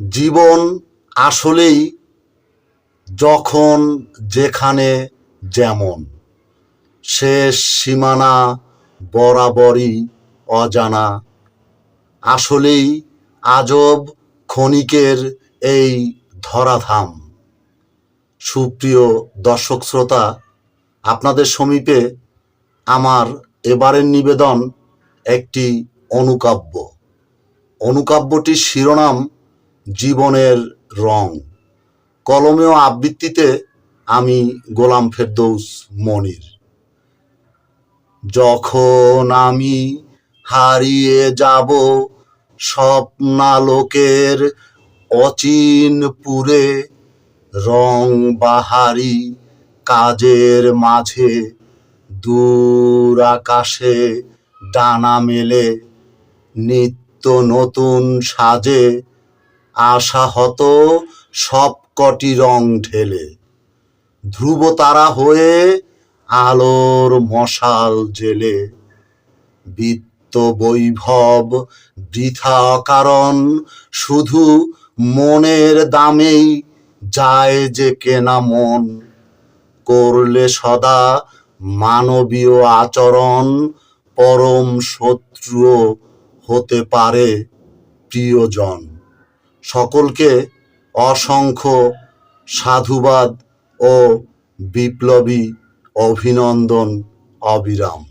জীবন আসলেই যখন যেখানে যেমন, শেষ সীমানা বরাবরই অজানা। আসলেই আজব ক্ষণিকের এই ধরাধাম। সুপ্রিয় দর্শক শ্রোতা, আপনাদের সমীপে আমার এবারের নিবেদন একটি অনুকাব্য। অনুকাব্যটির শিরোনাম জীবনের রং। কলমে ও আবৃত্তিতে আমি গোলাম ফেরদৌস মনির। যখন আমি হারিয়ে যাব স্বপ্নালোকের অচিনপুরে, রং বাহারি কাজের মাঝে দূর আকাশে ডানা মেলে, নিত্য নতুন সাজে আশাহত সবকটি রং ঢেলে, ধ্রুব তারা হয়ে আলোর মশাল জেলে। বৃত্ত বৈভব বৃথা অকারণ, শুধু মনের দামেই যায় যে কেনা মন। করলে সদা মানবীয় আচরণ, পরম শত্রুও হতে পারে প্রিয়জন। সকলকে অসংখ্য সাধুবাদ ও বিপ্লবী অভিনন্দন অবিরাম।